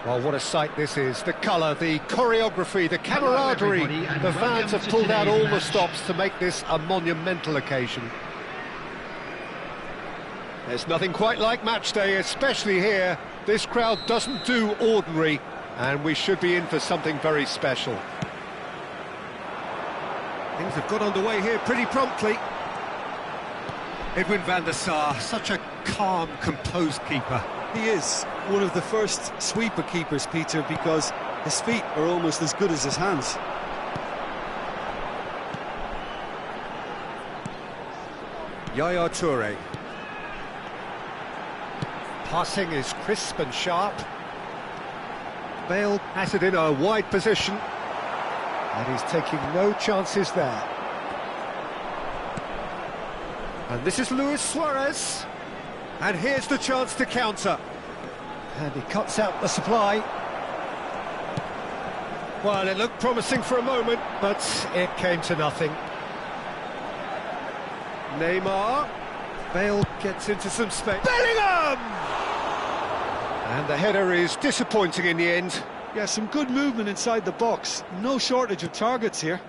Well, what a sight this is. The colour, the choreography, the camaraderie. The fans have pulled out all the stops to make this a monumental occasion. There's nothing quite like match day, especially here. This crowd doesn't do ordinary, and we should be in for something very special. Things have got underway here pretty promptly. Edwin van der Sar, such a calm, composed keeper. He is one of the first sweeper keepers, Peter, because his feet are almost as good as his hands. Yaya Toure. Passing is crisp and sharp. Bale has it in a wide position, and he's taking no chances there. And this is Luis Suarez, and here's the chance to counter. And he cuts out the supply. Well, it looked promising for a moment, but it came to nothing. Neymar. Bale gets into some space. Bellingham! And the header is disappointing in the end. Yeah, some good movement inside the box. No shortage of targets here.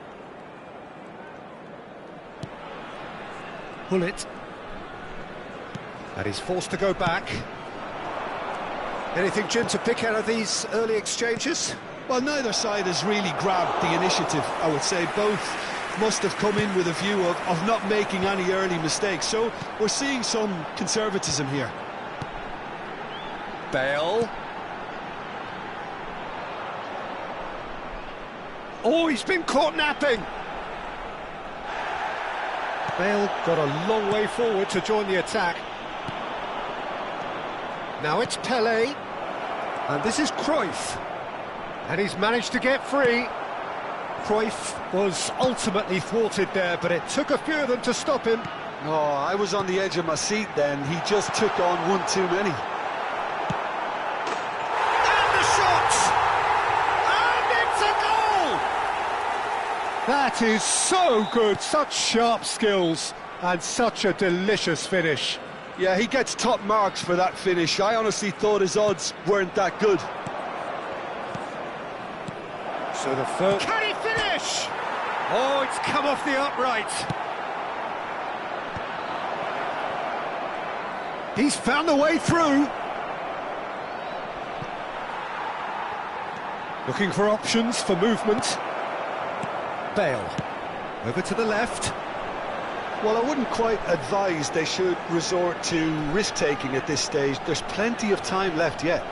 Bullet. And he's forced to go back. Anything, Jim, to pick out of these early exchanges? Well, neither side has really grabbed the initiative, I would say. Both must have come in with a view of not making any early mistakes. So we're seeing some conservatism here. Bale. Oh, he's been caught napping. Bale got a long way forward to join the attack. Now it's Pelé, and this is Cruyff, and he's managed to get free. Cruyff was ultimately thwarted there, but it took a few of them to stop him. Oh, I was on the edge of my seat then. He just took on one too many. And the shot! And it's a goal! That is so good, such sharp skills, and such a delicious finish. Yeah, he gets top marks for that finish. I honestly thought his odds weren't that good. So the third... Can he finish? Oh, it's come off the upright. He's found the way through. Looking for options for movement. Bale. Over to the left. Well, I wouldn't quite advise they should resort to risk-taking at this stage. There's plenty of time left yet.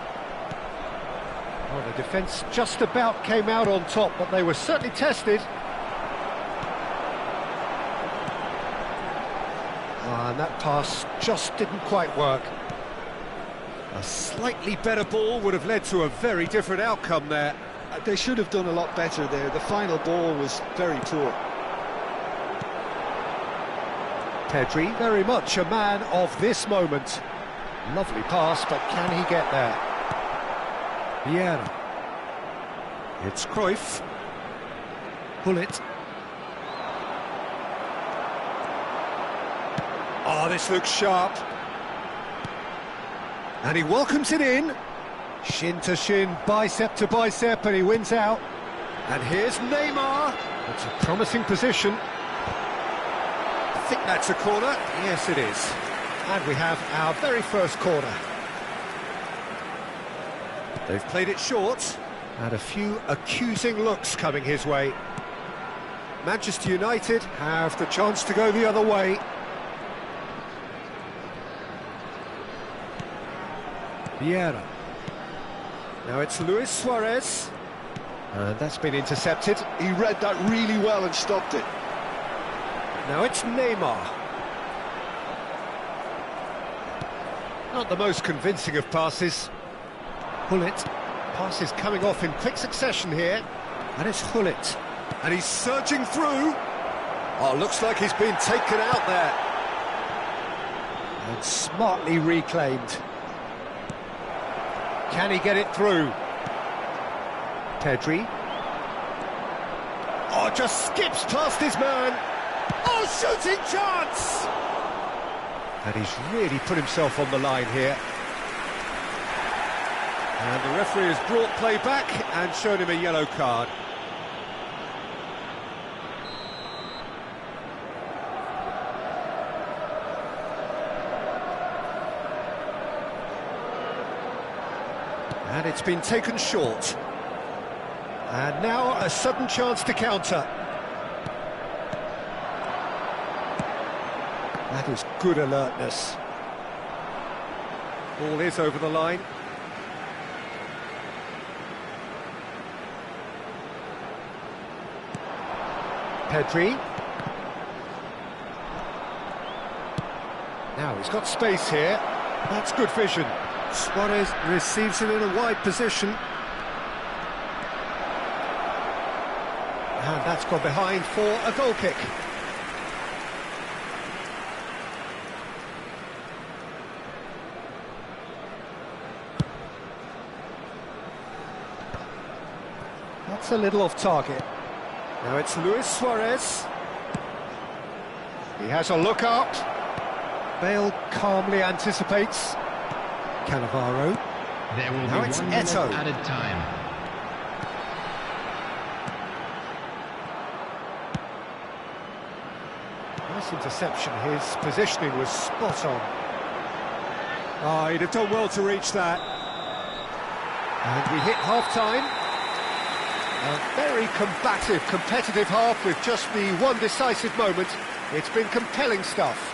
Well, the defence just about came out on top, but they were certainly tested. And that pass just didn't quite work. A slightly better ball would have led to a very different outcome there. They should have done a lot better there. The final ball was very poor. Pedri, very much a man of this moment. Lovely pass, but can he get there? Vieira. It's Cruyff. Bullet. Oh, this looks sharp. And he welcomes it in. Shin to shin, bicep to bicep, and he wins out. And here's Neymar. It's a promising position. I think that's a corner. Yes, it is. And we have our very first corner. They've played it short, and a few accusing looks coming his way. Manchester United have the chance to go the other way. Vieira. Now it's Luis Suarez. And that's been intercepted. He read that really well and stopped it. Now it's Neymar. Not the most convincing of passes. Hullet. Passes coming off in quick succession here. And it's Hullet. And he's surging through. Oh, looks like he's been taken out there. And smartly reclaimed. Can he get it through? Pedri. Oh, just skips past his man. Oh, shooting chance! And he's really put himself on the line here. And the referee has brought play back and shown him a yellow card. And it's been taken short. And now a sudden chance to counter. That is good alertness. Ball is over the line. Pedri. Now he's got space here. That's good vision. Suarez receives it in a wide position. And that's gone behind for a goal kick. That's a little off target. Now it's Luis Suarez. He has a look up. Bale calmly anticipates. Cannavaro. There will Now be it's 1 minute Eto'o. added time. Nice interception. His positioning was spot on. Oh, he'd have done well to reach that. And we hit half-time. A very combative, competitive half with just the one decisive moment. It's been compelling stuff.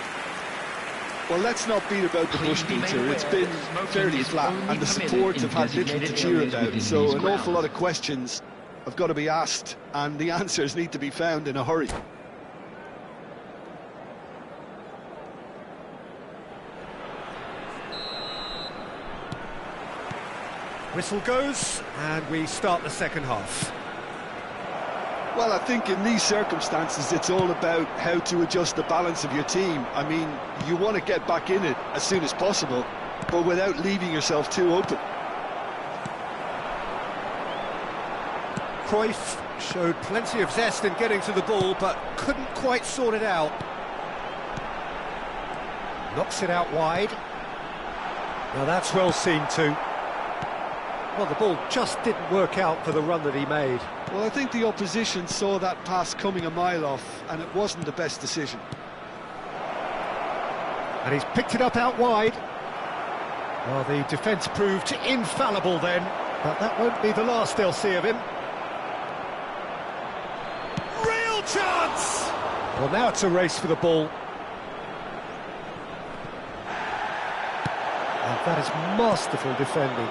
Well, let's not beat about the bush, Peter. It's been fairly flat, and the support have had little to cheer about. So an awful lot of questions have got to be asked, and the answers need to be found in a hurry. Whistle goes, and we start the second half. Well, I think in these circumstances, it's all about how to adjust the balance of your team. I mean, you want to get back in it as soon as possible, but without leaving yourself too open. Cruyff showed plenty of zest in getting to the ball, but couldn't quite sort it out. Knocks it out wide. Now that's well seen too. Well, the ball just didn't work out for the run that he made. Well, I think the opposition saw that pass coming a mile off, and it wasn't the best decision. And he's picked it up out wide. Well, the defence proved infallible then, but that won't be the last they'll see of him. Real chance! Well, now it's a race for the ball. And that is masterful defending.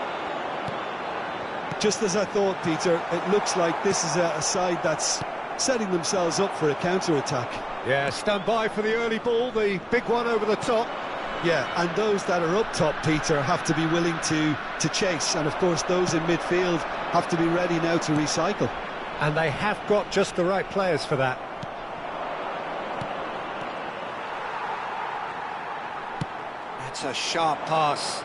Just as I thought, Peter, it looks like this is a side that's setting themselves up for a counter-attack. Yeah, stand by for the early ball, the big one over the top. Yeah, and those that are up top, Peter, have to be willing to chase. And, of course, those in midfield have to be ready now to recycle. And they have got just the right players for that. That's a sharp pass.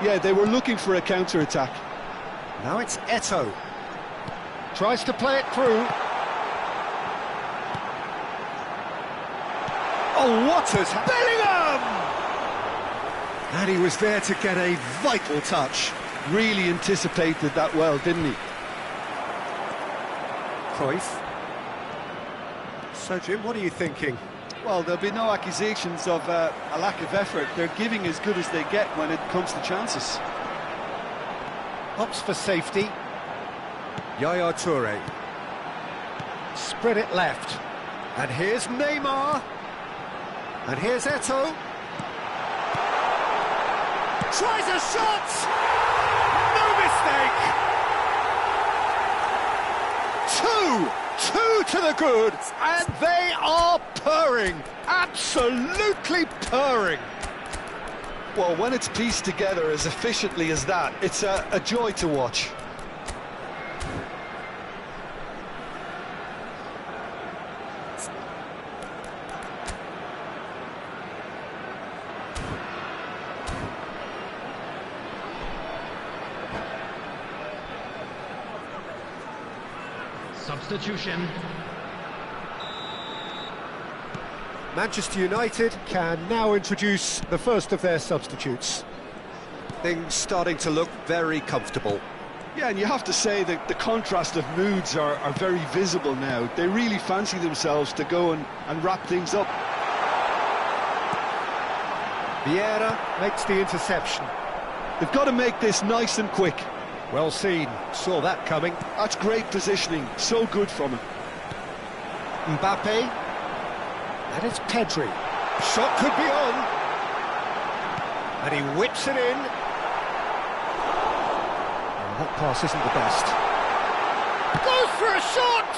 Yeah, they were looking for a counter-attack. Now it's Eto'o. Tries to play it through. Oh, what has Bellingham! And he was there to get a vital touch. Really anticipated that well, didn't he? Cruyff. So, Jim, what are you thinking? Well, there'll be no accusations of a lack of effort. They're giving as good as they get when it comes to chances. Opts for safety. Yaya Toure. Spread it left. And here's Neymar. And here's Eto'o. Tries a shot! No mistake! Two to the good, and they are purring. Absolutely purring. Well, when it's pieced together as efficiently as that, it's a joy to watch. Substitution. Manchester United can now introduce the first of their substitutes. Things starting to look very comfortable. Yeah, and you have to say that the contrast of moods are very visible now. They really fancy themselves to go and wrap things up. Vieira makes the interception. They've got to make this nice and quick. Well seen, saw that coming. That's great positioning, so good from him. Mbappe, and it's Pedri. Shot could be on. And he whips it in. And that pass isn't the best. Goes for a shot!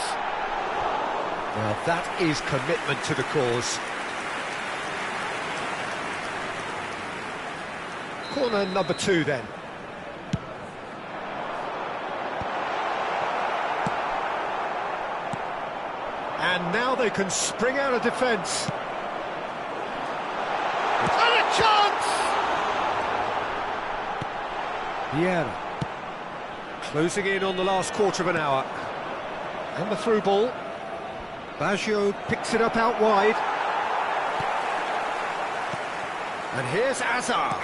Well, that is commitment to the cause. Corner number 2 then. And now they can spring out of defence. And a chance! Vieira. Closing in on the last quarter of an hour. And the through ball. Baggio picks it up out wide. And here's Azar.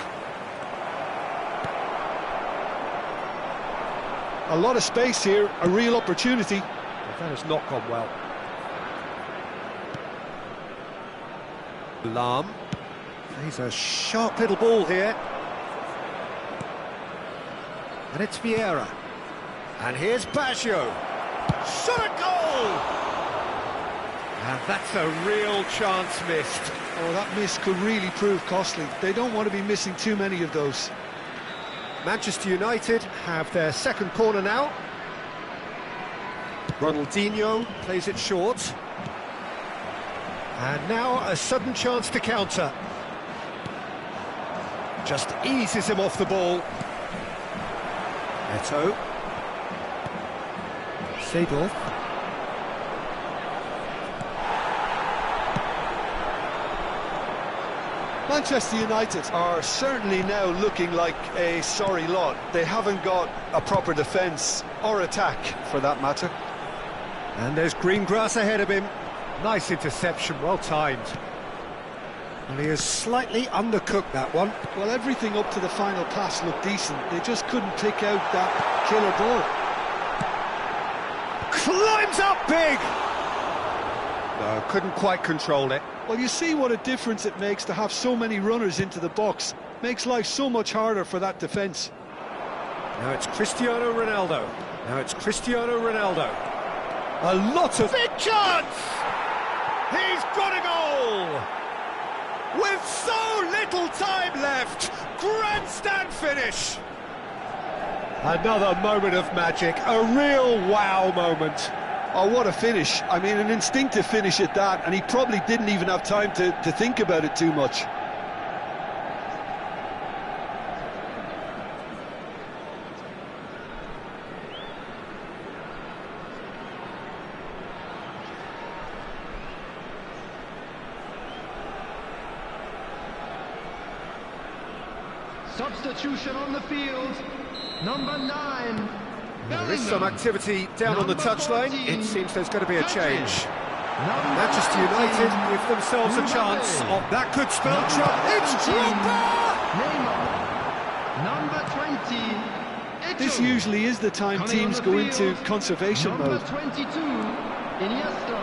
A lot of space here, a real opportunity. But that has not gone well. Lam. He's a sharp little ball here. And it's Vieira. And here's Baggio. Shot a goal! And that's a real chance missed. Oh, that miss could really prove costly. They don't want to be missing too many of those. Manchester United have their second corner now. Ronaldinho plays it short. And now a sudden chance to counter. Just eases him off the ball. Neto. Seedorf. Manchester United are certainly now looking like a sorry lot. They haven't got a proper defence or attack, for that matter. And there's green grass ahead of him. Nice interception, well timed. And he has slightly undercooked that one. Well, everything up to the final pass looked decent. They just couldn't pick out that killer ball. Climbs up big! No, couldn't quite control it. Well, you see what a difference it makes to have so many runners into the box. Makes life so much harder for that defence. Now it's Cristiano Ronaldo. Now it's Cristiano Ronaldo. A lot of... Big chance! He's got a goal! With so little time left, grandstand finish! Another moment of magic, a real wow moment. Oh, what a finish. I mean, an instinctive finish at that, and he probably didn't even have time to think about it too much. Substitution on the field, number 9. There is some activity down on the touchline. It seems there's going to be a change. Manchester United give themselves a chance. Oh, that could spell trouble. It's Number 20. This usually is the time teams go into conservation mode. Number 22, Iniesta.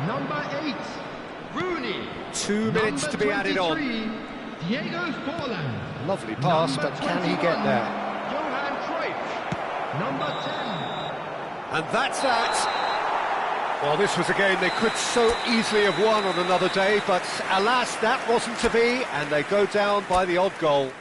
Number 8, Rooney. 2 minutes to be added on. Diego Forlan. Lovely pass, but can he get there? Johan Cruyff. Number 10. And that's that. Well, this was a game they could so easily have won on another day, but alas, that wasn't to be, and they go down by the odd goal.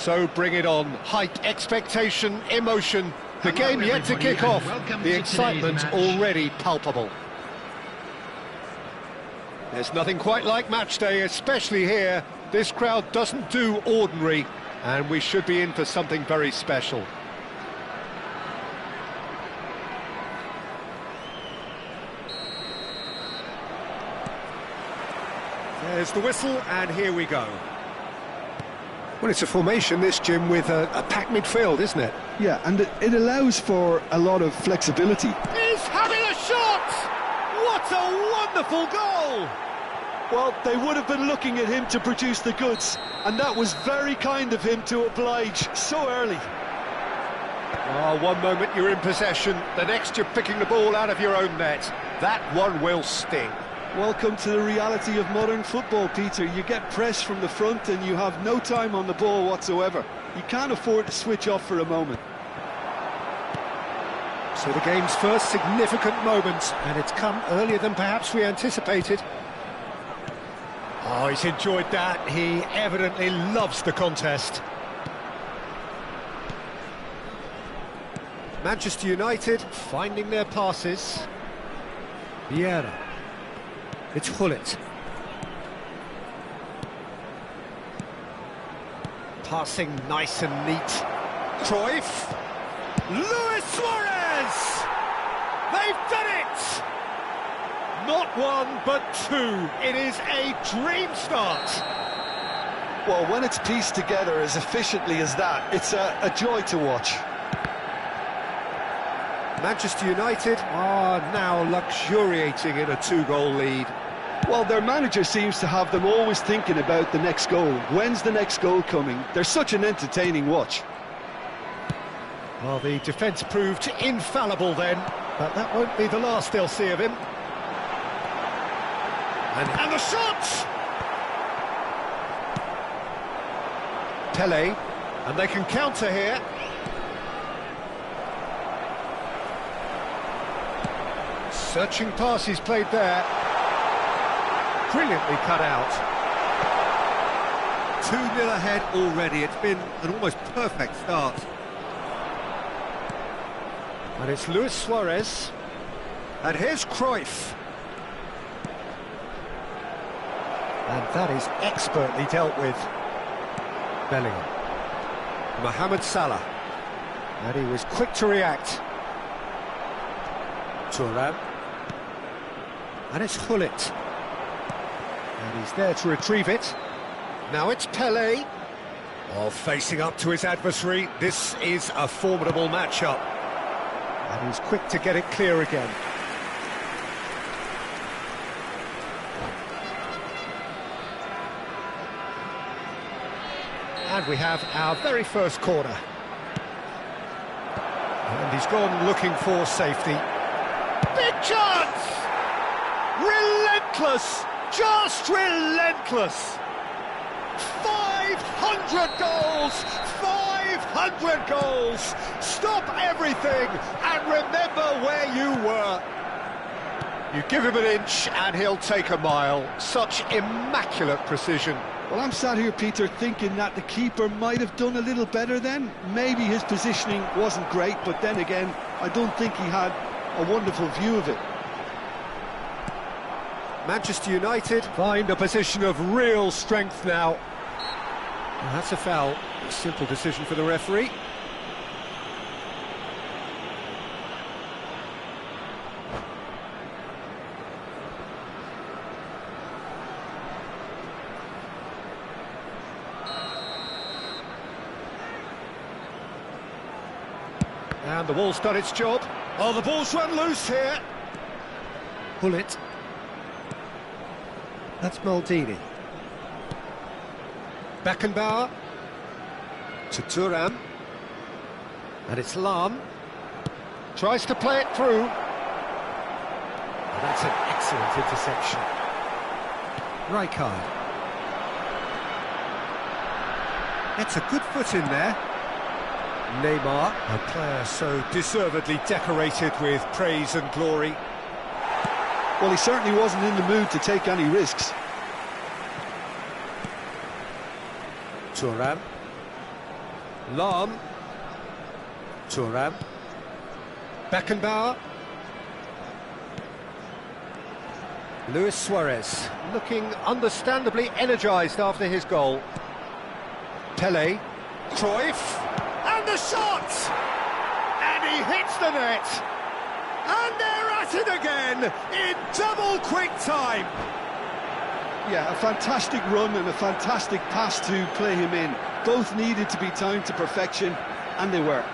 So bring it on. Hype, expectation, emotion. The game yet to kick off. The excitement already palpable. There's nothing quite like match day, especially here. This crowd doesn't do ordinary, and we should be in for something very special. There's the whistle, and here we go. Well, it's a formation, this, Jim, with a packed midfield, isn't it? Yeah, and it allows for a lot of flexibility. He's having a shot! What a wonderful goal! Well, they would have been looking at him to produce the goods, and that was very kind of him to oblige so early. Oh, one moment you're in possession, the next you're picking the ball out of your own net. That one will sting. Welcome to the reality of modern football, Peter. You get press from the front and you have no time on the ball whatsoever. You can't afford to switch off for a moment. So the game's first significant moment, and it's come earlier than perhaps we anticipated. Oh, he's enjoyed that. He evidently loves the contest. Manchester United finding their passes. Vieira. It's Hullet. Passing nice and neat. Cruyff. Luis Suarez! They've done it! Not one, but two. It is a dream start. Well, when it's pieced together as efficiently as that, it's a joy to watch. Manchester United are now luxuriating in a two-goal lead. Well, their manager seems to have them always thinking about the next goal. When's the next goal coming? They're such an entertaining watch. Well, the defence proved infallible then, but that won't be the last they'll see of him. And the shot! Pele, and they can counter here. Searching pass he's played there. Brilliantly cut out. 2-0 ahead already. It's been an almost perfect start. And it's Luis Suarez. And here's Cruyff. And that is expertly dealt with. Bellingham. Mohamed Salah. And he was quick to react. Thuram. And it's Hullet. And he's there to retrieve it. Now it's Pele. Oh, facing up to his adversary. This is a formidable matchup. And he's quick to get it clear again. And we have our very first corner. And he's gone looking for safety. Big chance! Relentless! Just relentless! 500 goals! 500 goals! Stop everything and remember where you were. You give him an inch and he'll take a mile. Such immaculate precision. Well, I'm sat here, Peter, thinking that the keeper might have done a little better then. Maybe his positioning wasn't great, but then again, I don't think he had a wonderful view of it. Manchester United find a position of real strength now. Well, that's a foul. A simple decision for the referee. And the ball's done its job. Oh, the ball's run loose here. Hullet. That's Maldini. Beckenbauer. To Thuram. And it's Lahm. Tries to play it through. And that's an excellent interception. Rijkaard. It's a good foot in there. Neymar, a player so deservedly decorated with praise and glory. Well, he certainly wasn't in the mood to take any risks. Thuram. Lahm. Thuram. Beckenbauer. Luis Suarez, looking understandably energised after his goal. Pelé. Cruyff. And the shot! And he hits the net! And they're at it again in double quick time! Yeah, a fantastic run and a fantastic pass to play him in. Both needed to be timed to perfection, and they were.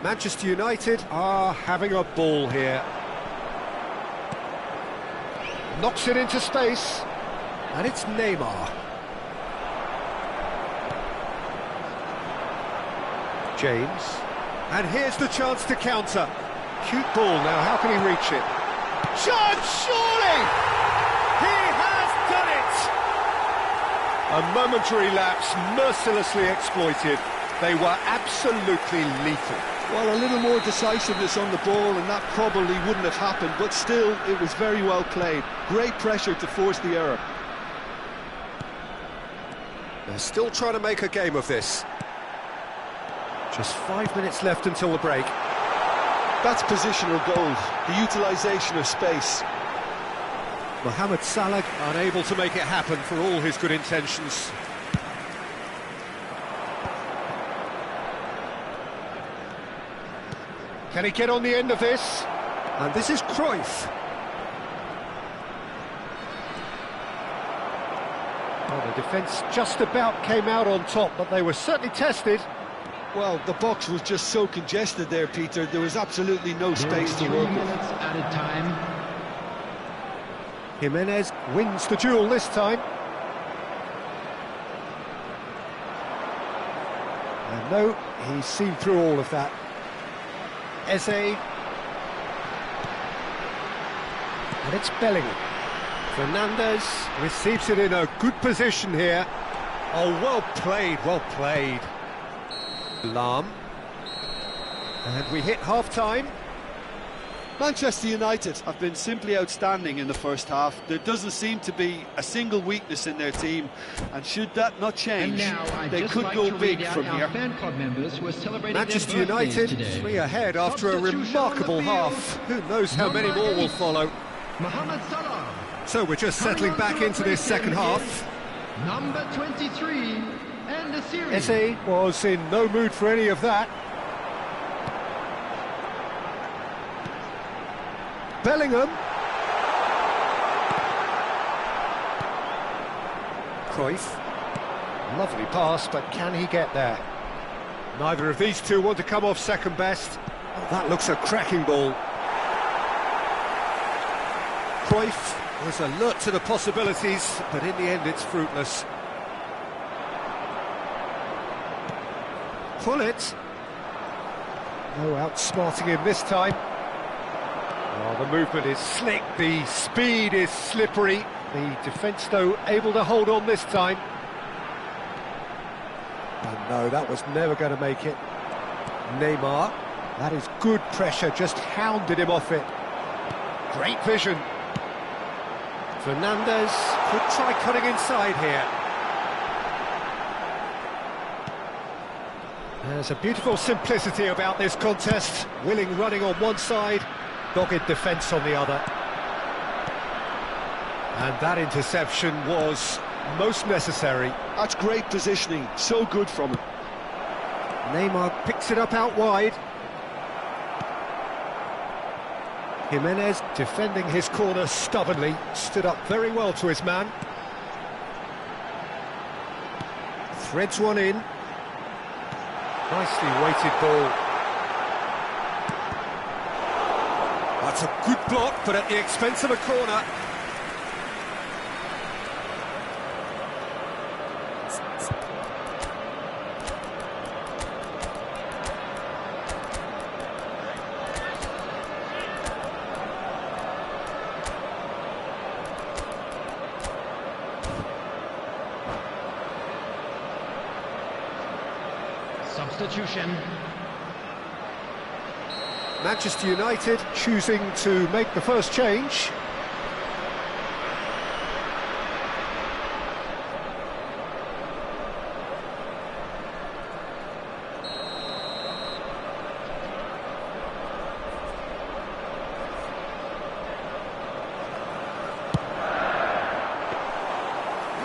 Manchester United are having a ball here. Knocks it into space, and it's Neymar. James, and here's the chance to counter. Cute ball now, how can he reach it? Chance, surely! He has done it! A momentary lapse, mercilessly exploited. They were absolutely lethal. Well, a little more decisiveness on the ball and that probably wouldn't have happened, but still, it was very well played. Great pressure to force the error. They're still trying to make a game of this. Just 5 minutes left until the break. That's positional gold, the utilisation of space. Mohamed Salah unable to make it happen for all his good intentions. Can he get on the end of this? And this is Cruyff. Well, the defence just about came out on top, but they were certainly tested. Well, the box was just so congested there, Peter. There was absolutely no space to work with. Added time. Jimenez wins the duel this time. And no, he's seen through all of that. Eze, and it's Bellingham. Fernandes receives it in a good position here. Oh, well played, well played. Lahm, and we hit half-time. Manchester United have been simply outstanding in the first half. There doesn't seem to be a single weakness in their team, and should that not change, they could go big from here. Manchester United 3 ahead after a remarkable half. Who knows how many more will follow. So we're just settling back into this second half. Number 23 and the series. Eze was in no mood for any of that. Bellingham. Cruyff. Lovely pass, but can he get there? Neither of these two want to come off second best. Oh, that looks a cracking ball. Cruyff was alert to the possibilities, but in the end it's fruitless. Pullet. No outsmarting him this time. Oh, the movement is slick, the speed is slippery. The defence, though, able to hold on this time. And no, that was never going to make it. Neymar, that is good pressure, just hounded him off it. Great vision. Fernandes could try cutting inside here. There's a beautiful simplicity about this contest. Willing running on one side, dogged defence on the other. And that interception was most necessary. That's great positioning, so good from him. Neymar picks it up out wide. Jimenez defending his corner stubbornly, stood up very well to his man. Threads one in. Nicely weighted ball. That's a good block, but at the expense of a corner. substitution. Manchester United choosing to make the first change.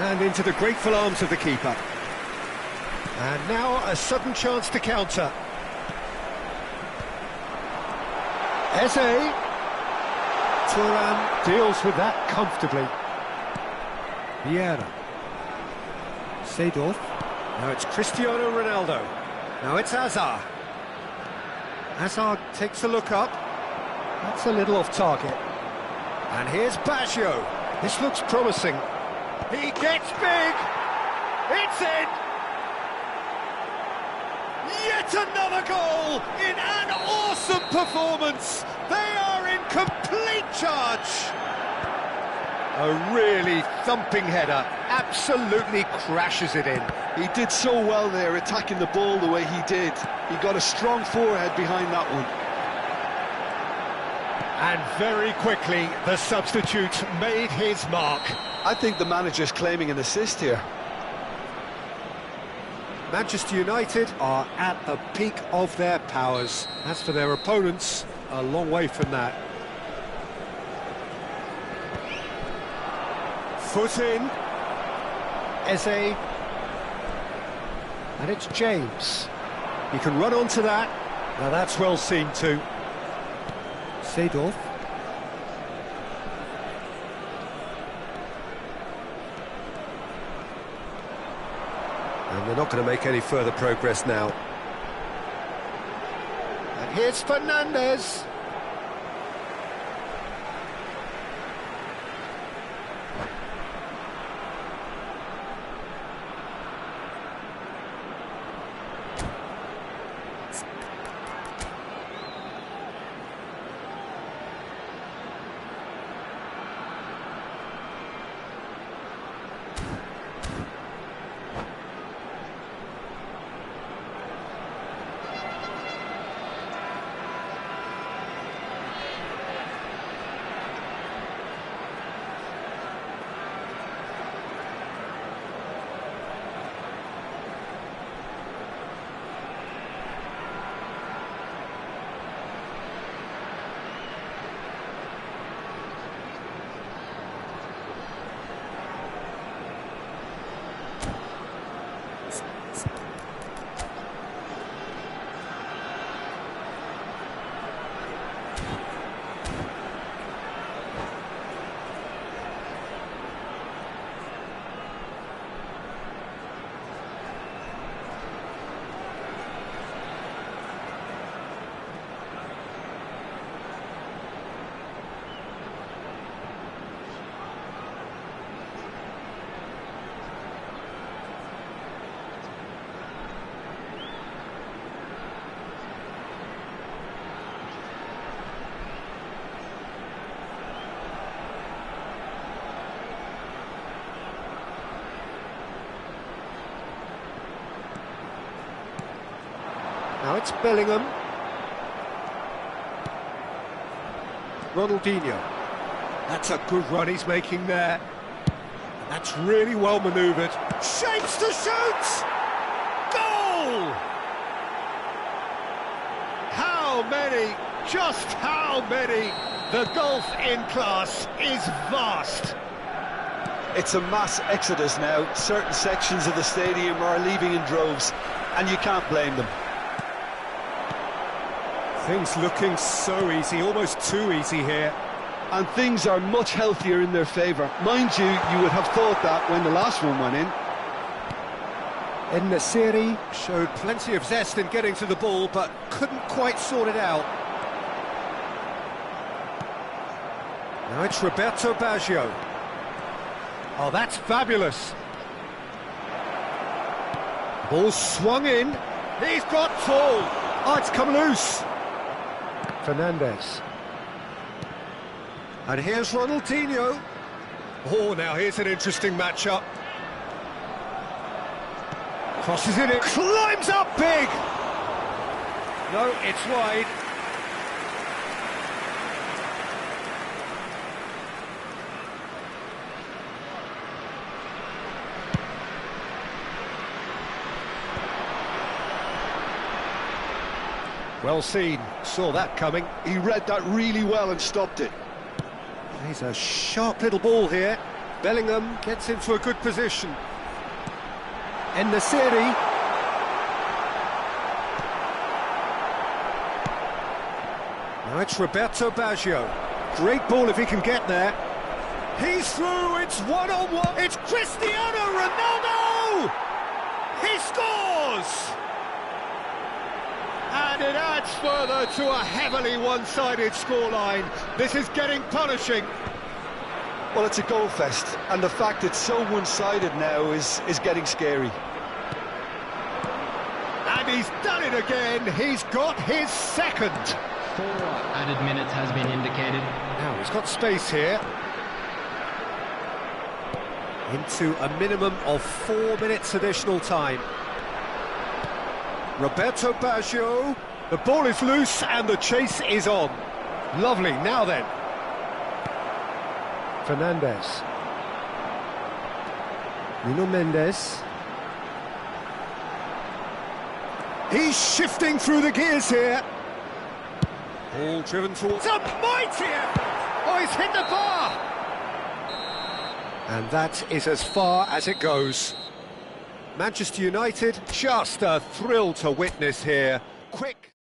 And into the grateful arms of the keeper. And now a sudden chance to counter. Eze. Thuram deals with that comfortably. Vieira. Seedorf. Now it's Cristiano Ronaldo. Now it's Hazard. Hazard takes a look up. That's a little off target. And here's Baggio. This looks promising. He gets big! It's in! Yet another goal in an awesome performance! They are in complete charge! A really thumping header, absolutely crashes it in. He did so well there, attacking the ball the way he did. He got a strong forehead behind that one. And very quickly, the substitute made his mark. I think the manager's claiming an assist here. Manchester United are at the peak of their powers. As for their opponents, a long way from that. Foot in. Eze. And it's James. He can run onto that. Now that's well seen too. Seedorf. And they're not going to make any further progress now. And here's Fernandes. Now it's Bellingham. Ronaldinho. That's a good run he's making there. That's really well manoeuvred. Shapes to shoot! Goal! How many? Just how many? The gulf in class is vast. It's a mass exodus now. Certain sections of the stadium are leaving in droves, and you can't blame them. Things looking so easy, almost too easy here. And things are much healthier in their favour. Mind you, you would have thought that when the last one went in. En-Nesyri showed plenty of zest in getting to the ball, but couldn't quite sort it out. Now it's Roberto Baggio. Oh, that's fabulous. Ball swung in. He's got full. Oh, it's come loose. Fernandes. And here's Ronaldinho. Oh, now here's an interesting matchup. Crosses in it, climbs up big! No, it's wide. Well seen, saw that coming. He read that really well and stopped it. He's a sharp little ball here. Bellingham gets into a good position. En-Nesyri. Now it's Roberto Baggio. Great ball if he can get there. He's through, it's one-on-one. It's Cristiano Ronaldo! He scores! And it adds further to a heavily one-sided scoreline. This is getting punishing. Well, it's a goal fest, and the fact it's so one-sided now is getting scary. And he's done it again. He's got his second. 4 added minutes has been indicated. Now he's got space here. Into a minimum of 4 minutes additional time. Roberto Baggio. The ball is loose and the chase is on. Lovely, now then. Fernandes. Nuno Mendes. He's shifting through the gears here. Ball driven towards a mighty effort! Oh, he's hit the bar! And that is as far as it goes. Manchester United, just a thrill to witness here. Quick.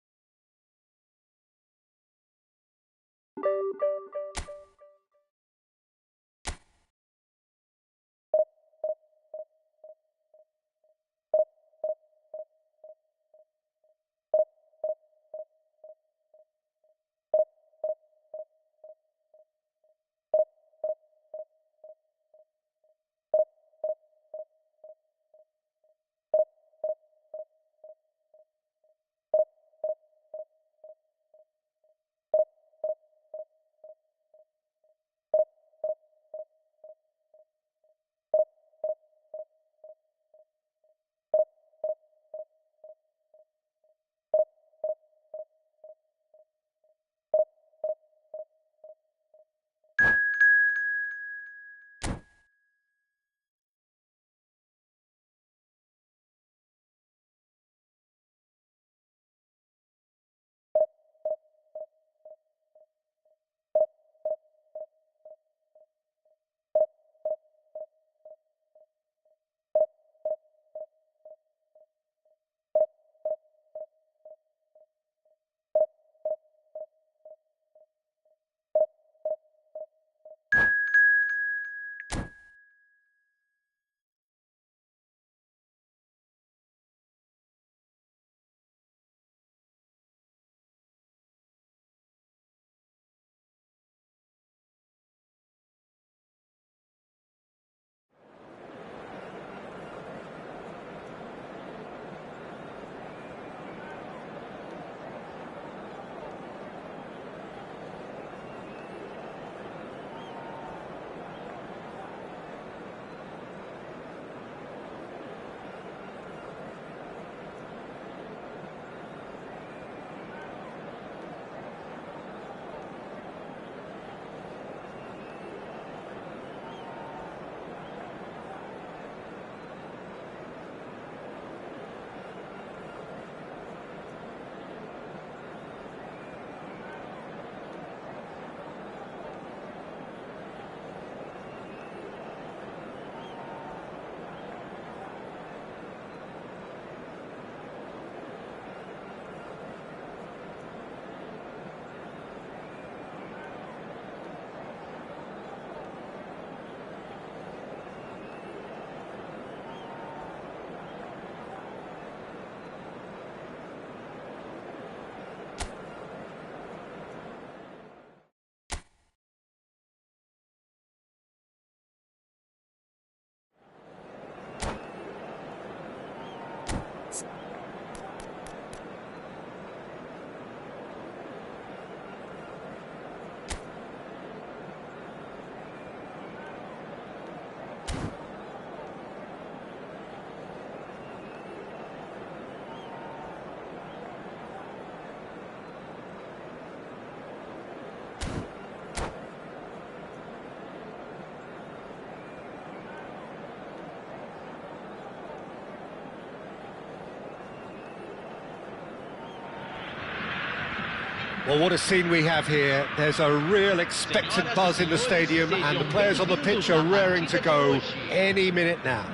Well, what a scene we have here. There's a real expectant buzz in the stadium, and the players on the pitch are raring to go any minute now.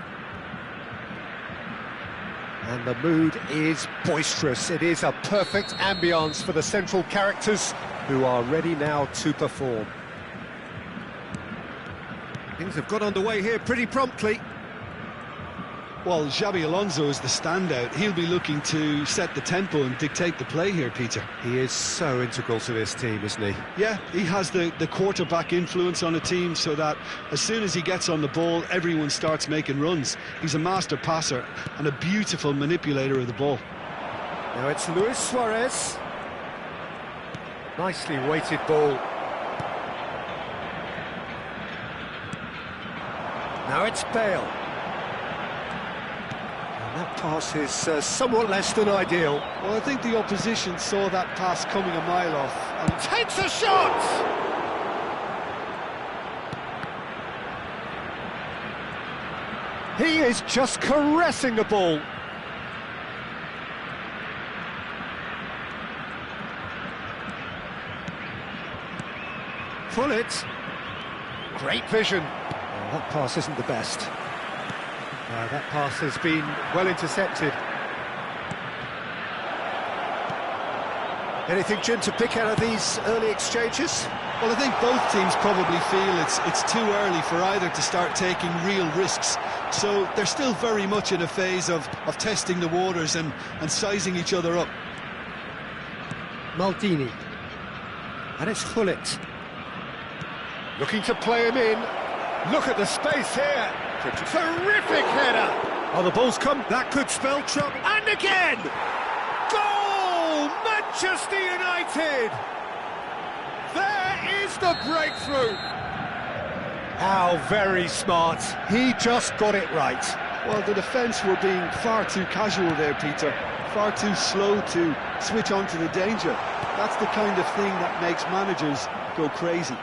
And the mood is boisterous. It is a perfect ambience for the central characters who are ready now to perform. Things have got underway here pretty promptly. Well, Xabi Alonso is the standout. He'll be looking to set the tempo and dictate the play here, Peter. He is so integral to this team, isn't he? Yeah, he has the quarterback influence on a team so that as soon as he gets on the ball, everyone starts making runs. He's a master passer and a beautiful manipulator of the ball. Now it's Luis Suarez. Nicely weighted ball. Now it's Bale. That pass is somewhat less than ideal. Well, I think the opposition saw that pass coming a mile off and Takes a shot! He is just caressing the ball. Pull it. Great vision. Oh, that pass isn't the best. That pass has been well intercepted. Anything, Jim, to pick out of these early exchanges? well, I think both teams probably feel it's too early for either to start taking real risks. So they're still very much in a phase of testing the waters and sizing each other up. Maldini. And it's Hullet. Looking to play him in. Look at the space here. Terrific header. Oh, the ball's come. That could spell trouble. And again! Goal! Manchester United! There is the breakthrough. How very smart. He just got it right. Well, the defence were being far too casual there, Peter. Far too slow to switch on to the danger. That's the kind of thing that makes managers go crazy.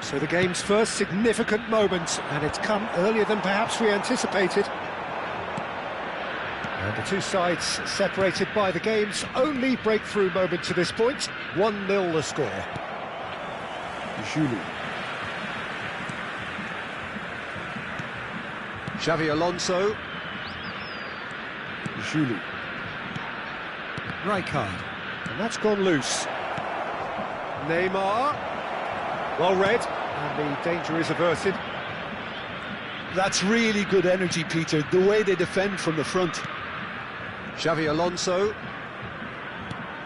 So the game's first significant moment, and it's come earlier than perhaps we anticipated. And the two sides separated by the game's only breakthrough moment to this point. 1-0 the score. Julie. Xavi Alonso. Julie. Rijkaard. And that's gone loose. Neymar. Well read, and the danger is averted. That's really good energy, Peter, the way they defend from the front. Xavi Alonso.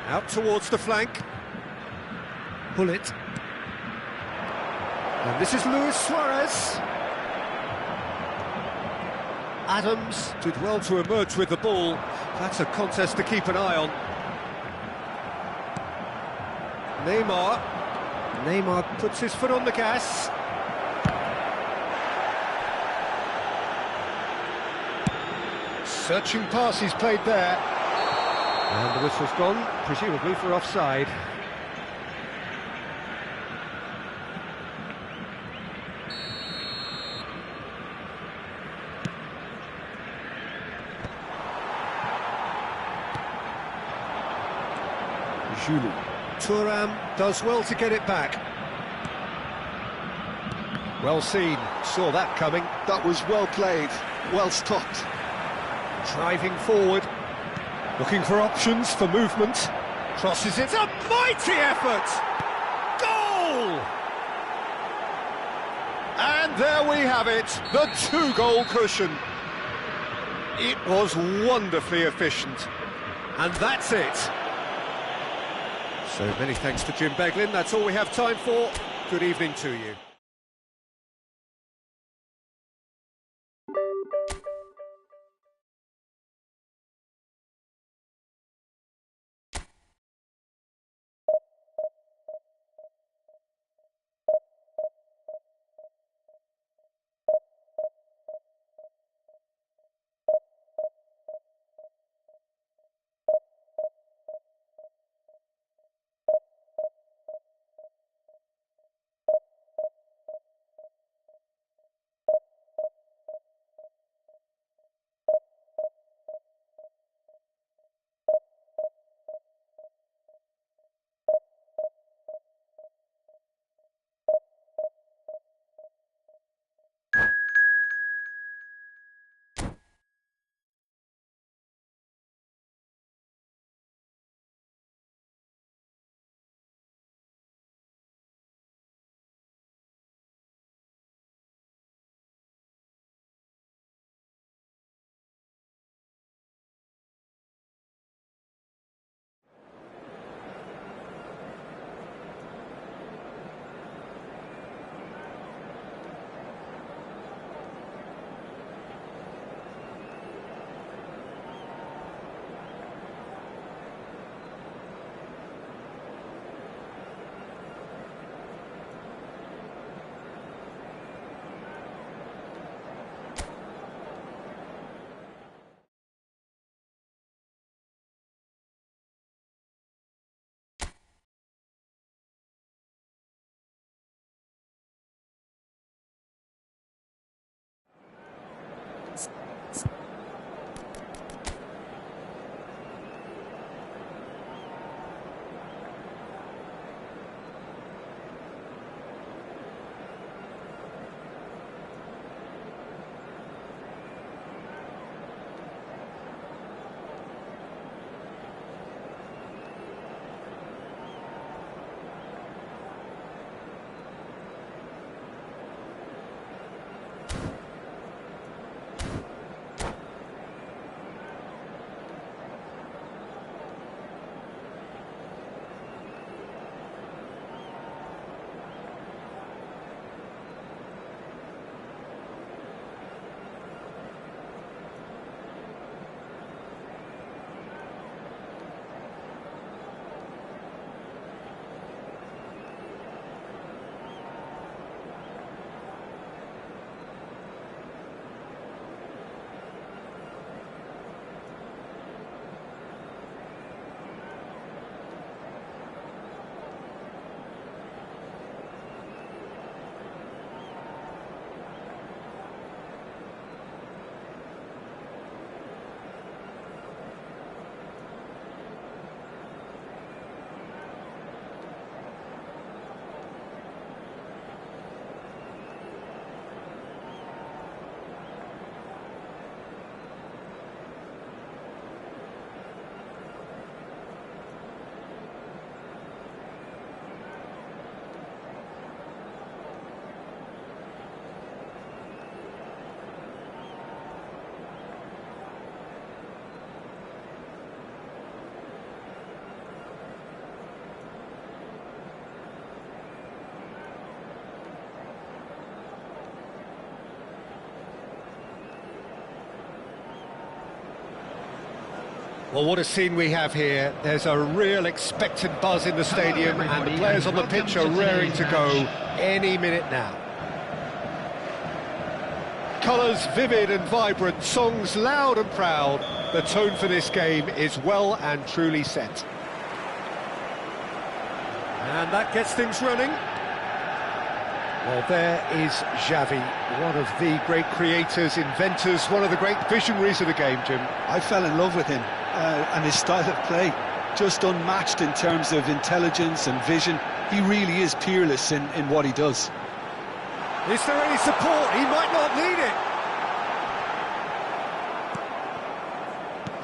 Out towards the flank. Pull it. And this is Luis Suarez. Adams did well to emerge with the ball. That's a contest to keep an eye on. Neymar. Neymar puts his foot on the gas. Searching pass he's played there. And the whistle's gone, presumably for offside. Julie. Thuram does well to get it back. Well seen, saw that coming. That was well played, well stopped. Driving forward, looking for options for movement. Crosses it, a mighty effort! Goal! And there we have it, the two-goal cushion. It was wonderfully efficient. And that's it. So many thanks to Jim Beglin. That's all we have time for. Good evening to you. Well, what a scene we have here. There's a real expectant buzz in the stadium, and the players on the pitch are raring to go any minute now. Colours vivid and vibrant, songs loud and proud. The tone for this game is well and truly set. And that gets things running. Well, there is Xavi, one of the great creators, inventors, one of the great visionaries of the game, Jim. I fell in love with him and his style of play. Just unmatched in terms of intelligence and vision. He really is peerless in what he does. Is there any support? He might not need it.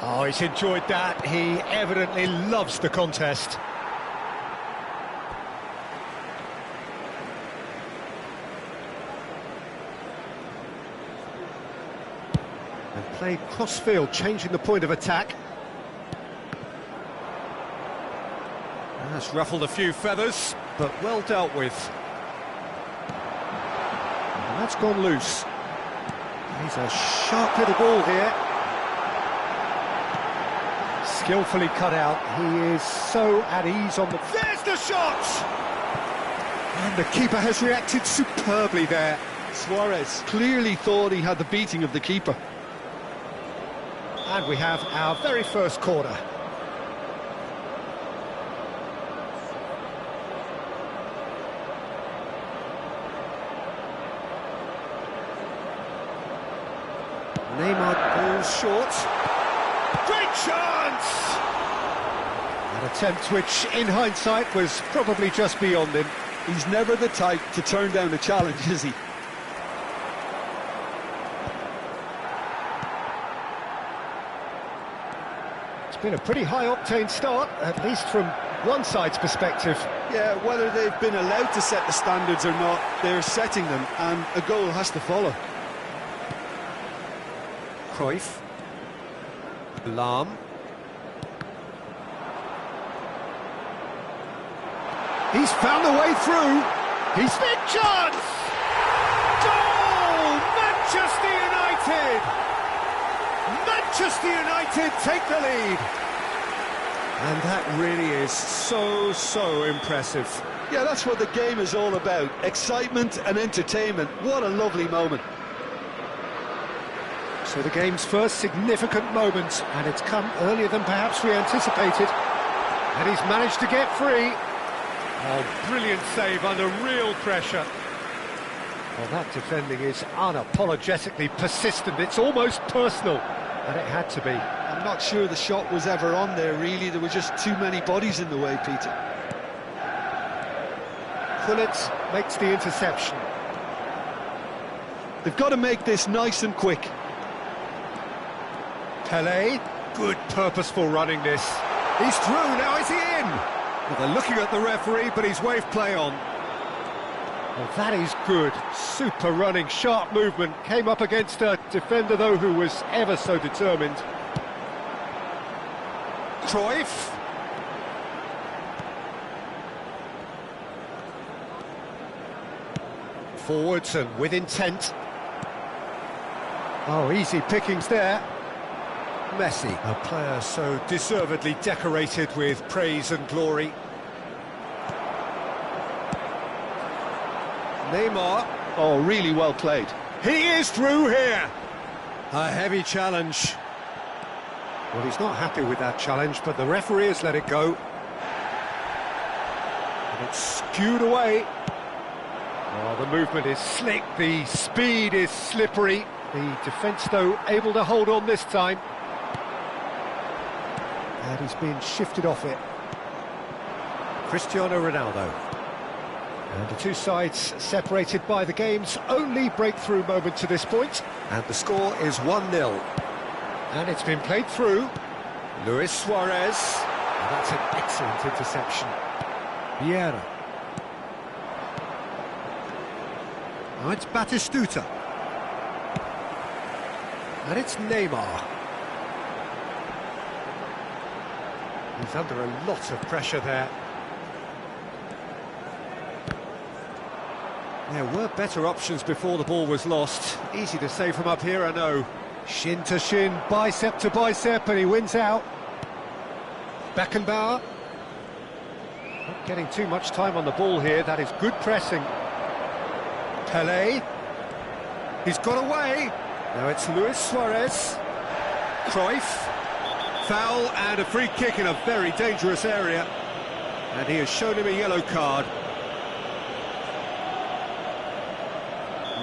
Oh, he's enjoyed that. He evidently loves the contest. And played cross-field, changing the point of attack. And that's ruffled a few feathers, but well dealt with. And that's gone loose. He's a sharp little ball here. Skillfully cut out. He is so at ease on the... There's the shot! And the keeper has reacted superbly there. Suarez clearly thought he had the beating of the keeper. And we have our very first corner. Neymar goes short. Great chance! An attempt which, in hindsight, was probably just beyond him. He's never the type to turn down a challenge, is he? It's been a pretty high-octane start, at least from one side's perspective. Yeah, whether they've been allowed to set the standards or not, they're setting them, and a goal has to follow. Cruyff. Lahm. He's found a way through. He's big chance! Goal! Manchester United! Manchester United take the lead. And that really is so impressive. Yeah, that's what the game is all about. Excitement and entertainment. What a lovely moment. So the game's first significant moment, and it's come earlier than perhaps we anticipated. And he's managed to get free. Oh, brilliant save under real pressure. Well, that defending is unapologetically persistent. It's almost personal, and it had to be. I'm not sure the shot was ever on there, really. There were just too many bodies in the way, Peter. Gullit makes the interception. They've got to make this nice and quick. Pelé, good purposeful running this. He's through, now is he in? Well, they're looking at the referee, but he's waved play on. Well, that is good. Super running, sharp movement. Came up against a defender, though, who was ever so determined. Cruyff. Forwards and with intent. Oh, easy pickings there. Messi, a player so deservedly decorated with praise and glory. Neymar. Oh, really well played. He is through here. A heavy challenge. Well, he's not happy with that challenge, but the referee has let it go. And it's skewed away. Oh, the movement is slick, the speed is slippery. The defence, though, able to hold on this time. And he's been shifted off it. Cristiano Ronaldo. And the two sides separated by the game's only breakthrough moment to this point. And the score is 1-0. And it's been played through. Luis Suarez. And that's an excellent interception. Vieira. Now it's Batistuta. And it's Neymar. He's under a lot of pressure there. There were better options before the ball was lost. Easy to say from up here, I know. Shin to shin, bicep to bicep, and he wins out. Beckenbauer. Not getting too much time on the ball here. That is good pressing. Pelé. He's got away. Now it's Luis Suarez. Cruyff. Foul and a free kick in a very dangerous area. And he has shown him a yellow card.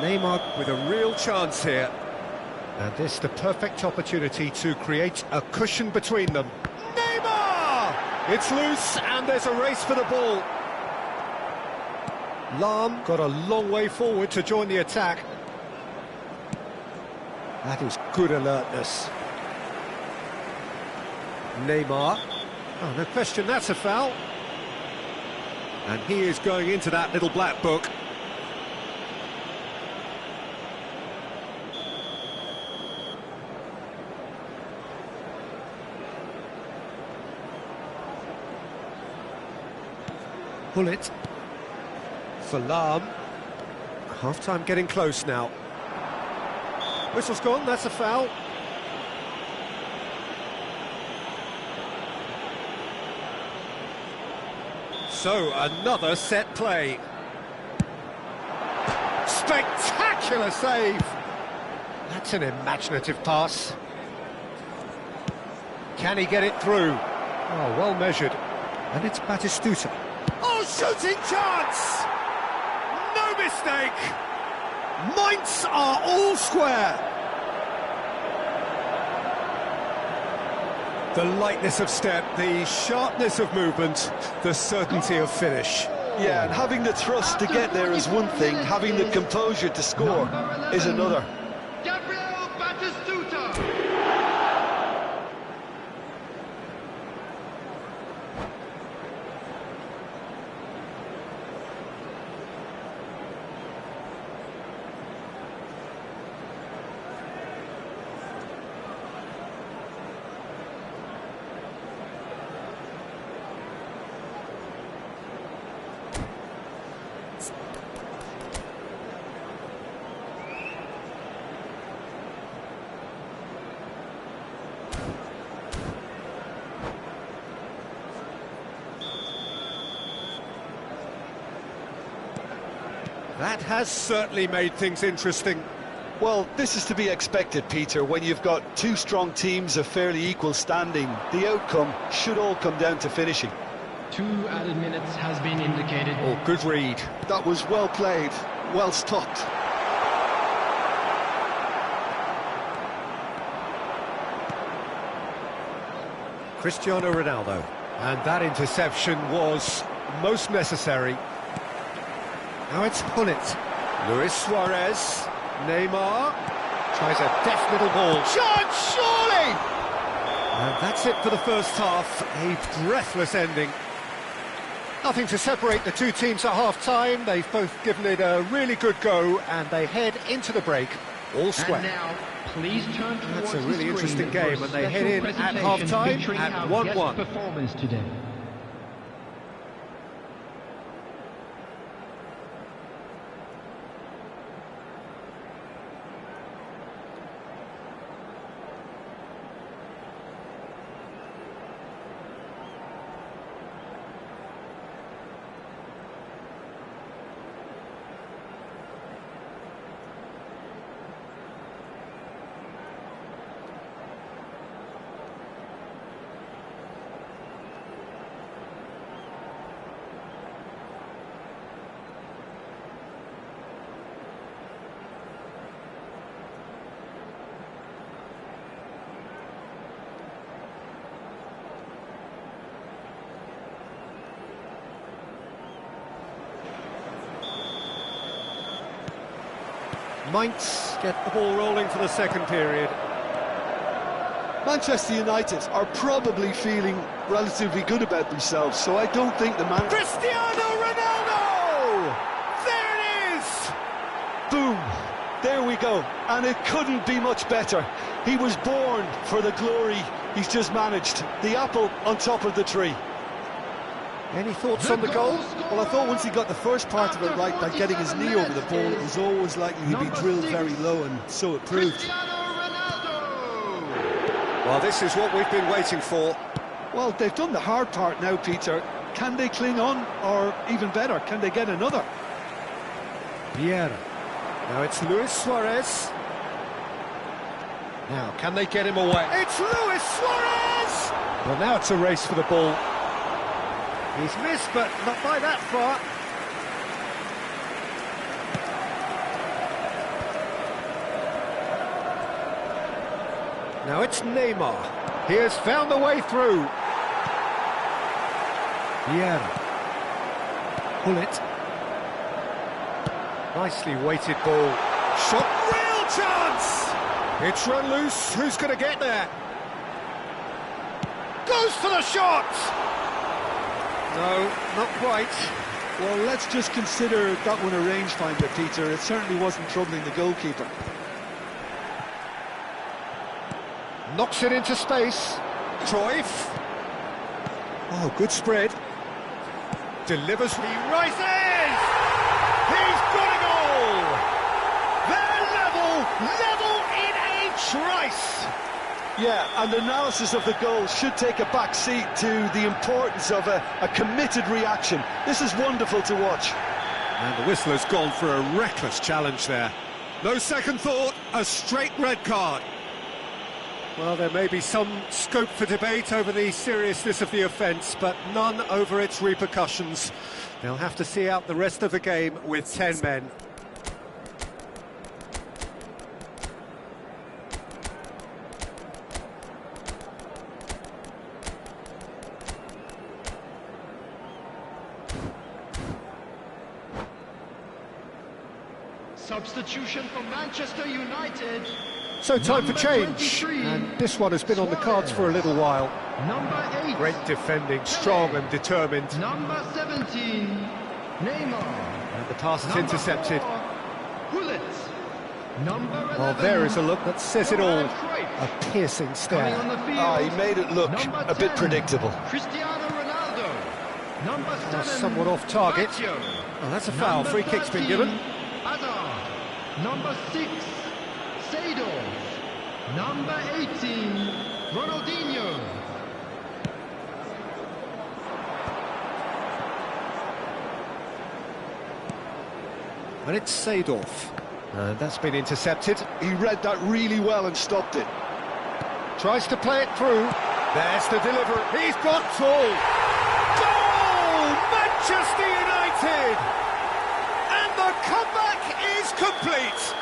Neymar with a real chance here. And this the perfect opportunity to create a cushion between them. Neymar! It's loose and there's a race for the ball. Lahm got a long way forward to join the attack. That is good alertness. Neymar. Oh, no question, that's a foul. And he is going into that little black book. Bullet for Lahm. Half-time getting close now. Whistle's gone, that's a foul. So, another set play. Spectacular save! That's an imaginative pass. Can he get it through? Oh, well measured. And it's Batistuta. Oh, shooting chance! No mistake! Mainz are all square. The lightness of step, the sharpness of movement, the certainty of finish. Yeah, and having the thrust to get there is one thing, having the composure to score is another. That has certainly made things interesting. Well, this is to be expected, Peter. When you've got two strong teams of fairly equal standing, the outcome should all come down to finishing. 2 added minutes has been indicated. Oh, good read. That was well played, well stopped. Cristiano Ronaldo. And that interception was most necessary. Now it's Hullet. Luis Suarez. Neymar. Tries a deft little ball. Chance, surely! And that's it for the first half. A breathless ending. Nothing to separate the two teams at half-time. They've both given it a really good go, and they head into the break all square. And now, please turn towards That's a really interesting for game, and they head in at presentation half-time featuring at our 1-1. guest performance today. Mainz get the ball rolling for the second period. Manchester United are probably feeling relatively good about themselves, so I don't think the man... Cristiano Ronaldo! There it is! Boom! There we go, and it couldn't be much better. He was born for the glory he's just managed. The apple on top of the tree. Any thoughts on the goal? Well, I thought once he got the first part of it right, by getting his knee over the ball, it was always likely to be drilled very low, and so it proved. Well, this is what we've been waiting for. Well, they've done the hard part now, Peter. Can they cling on, or even better, can they get another? Vieira. Now it's Luis Suarez. Now, can they get him away? It's Luis Suarez! Well, now it's a race for the ball. He's missed, but not by that far. Now it's Neymar. He has found the way through. Vieira. Pull it. Nicely weighted ball. Shot, real chance! It's run loose, who's going to get there? Goes for the shot! No, not quite. Well, let's just consider that one a rangefinder, Peter. It certainly wasn't troubling the goalkeeper. Knocks it into space. Cruyff. Oh, good spread. Delivers. He rises! He's got a goal! They're level in a trice! Yeah, and analysis of the goal should take a back seat to the importance of a committed reaction. This is wonderful to watch. And the whistler's gone for a reckless challenge there. No second thought, a straight red card. Well, there may be some scope for debate over the seriousness of the offence, but none over its repercussions. They'll have to see out the rest of the game with 10 men. Substitution for Manchester United. So time for Number change, 23, and this one has been on the cards for a little while. Number 8. Great defending, strong and determined. Number 17. Neymar. And the pass is Number intercepted. 4, Gullit. Number 11. Well, there is a look that says it all. Cruyff. A piercing Coming stare. on the field. Ah, he made it look Number a bit 10, predictable. Cristiano Ronaldo. Number 7. Somewhat off target. Lazio. Oh, that's a foul. Number Free kick's been 13, given. Hazard. Number 6, Seedorf. Number 18, Ronaldinho. And it's Seedorf. And that's been intercepted. He read that really well and stopped it. Tries to play it through. There's the delivery. He's got all. Goal! Manchester United! And the comeback is complete.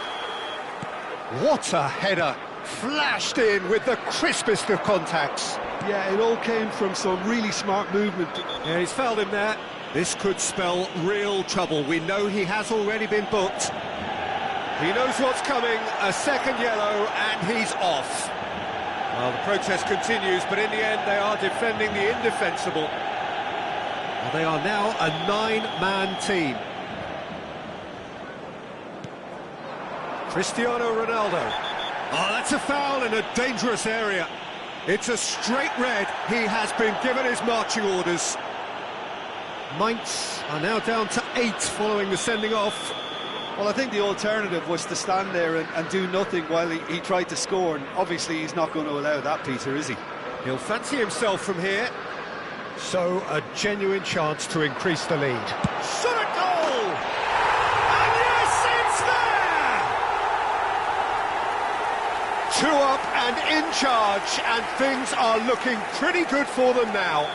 What a header. Flashed in with the crispest of contacts. Yeah, it all came from some really smart movement. Yeah, he's fouled him there. This could spell real trouble. We know he has already been booked. He knows what's coming. A second yellow, and he's off. Well, the protest continues, but in the end, they are defending the indefensible. Well, they are now a 9-man team. Cristiano Ronaldo. Oh, that's a foul in a dangerous area. It's a straight red. He has been given his marching orders. Mainz are now down to 8 following the sending off. Well, I think the alternative was to stand there and do nothing while he tried to score, and obviously he's not going to allow that, Peter, is he? He'll fancy himself from here. So, a genuine chance to increase the lead. Shot at goal! And yes, it's there! 2 up and in charge, and things are looking pretty good for them now.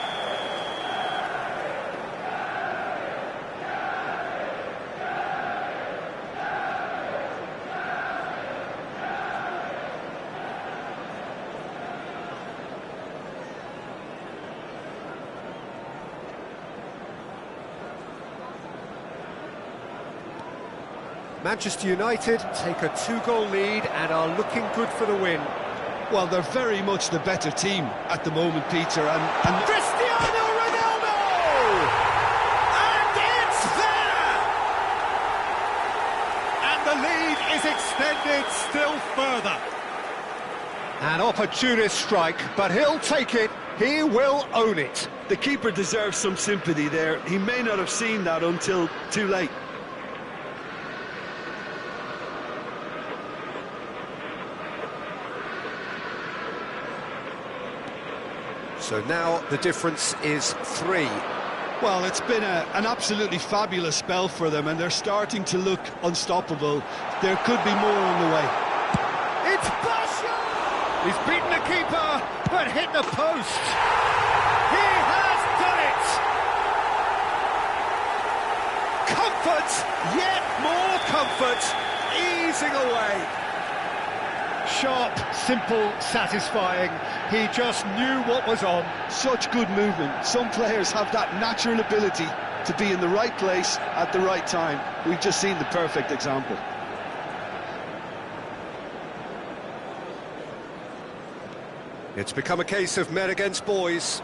Manchester United take a 2-goal lead and are looking good for the win. Well, they're very much the better team at the moment, Peter, and Cristiano Ronaldo! And it's there! And the lead is extended still further. An opportunist strike, but he'll take it. He will own it. the keeper deserves some sympathy there. He may not have seen that until too late. So now the difference is 3. Well, it's been an absolutely fabulous spell for them, and they're starting to look unstoppable. There could be more on the way. It's Basha! He's beaten the keeper, but hit the post. He has done it! Comfort, yet more comfort, easing away. Sharp, simple, satisfying. He just knew what was on. Such good movement. Some players have that natural ability to be in the right place at the right time. We've just seen the perfect example. It's become a case of men against boys.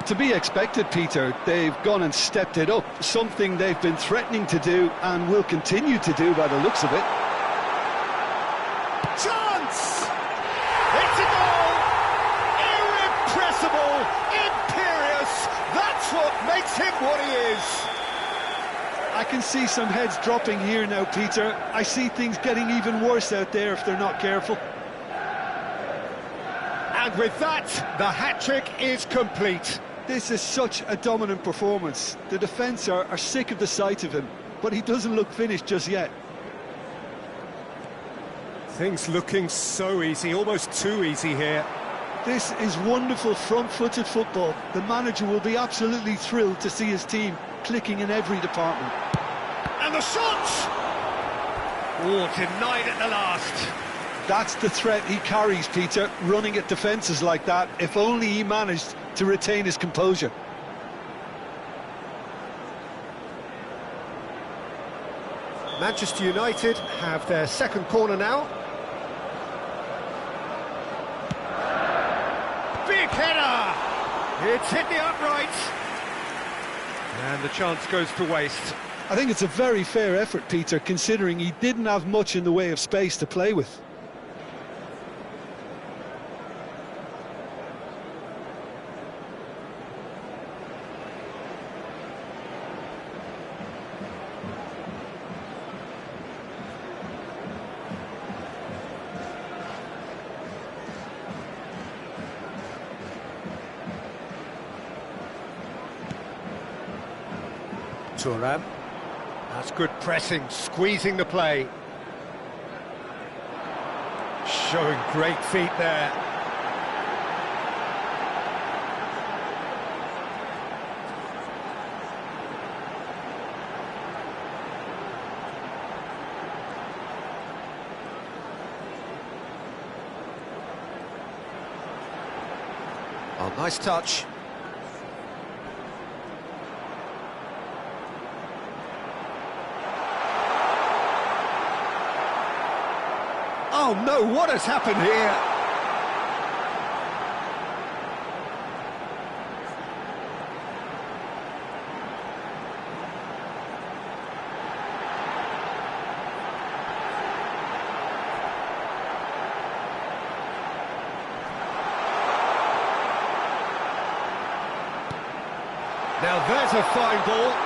To be expected, Peter. They've gone and stepped it up, something they've been threatening to do and will continue to do by the looks of it. Chance! It's a goal! Irrepressible! Imperious! That's what makes him what he is! I can see some heads dropping here now, Peter. I see things getting even worse out there if they're not careful. And with that, the hat-trick is complete. This is such a dominant performance. The defence are sick of the sight of him, but he doesn't look finished just yet. Things looking so easy, almost too easy here. This is wonderful front-footed football. The manager will be absolutely thrilled to see his team clicking in every department. And the shot! Oh, denied at the last. That's the threat he carries, Peter, running at defences like that, if only he managed to retain his composure. Manchester United have their second corner now. Big header! It's hit the upright. And the chance goes to waste. I think it's a very fair effort, Peter, considering he didn't have much in the way of space to play with. Thuram. That's good pressing, squeezing the play. Showing great feet there. Oh, nice touch. Oh no, what has happened here? Now there's a fine ball.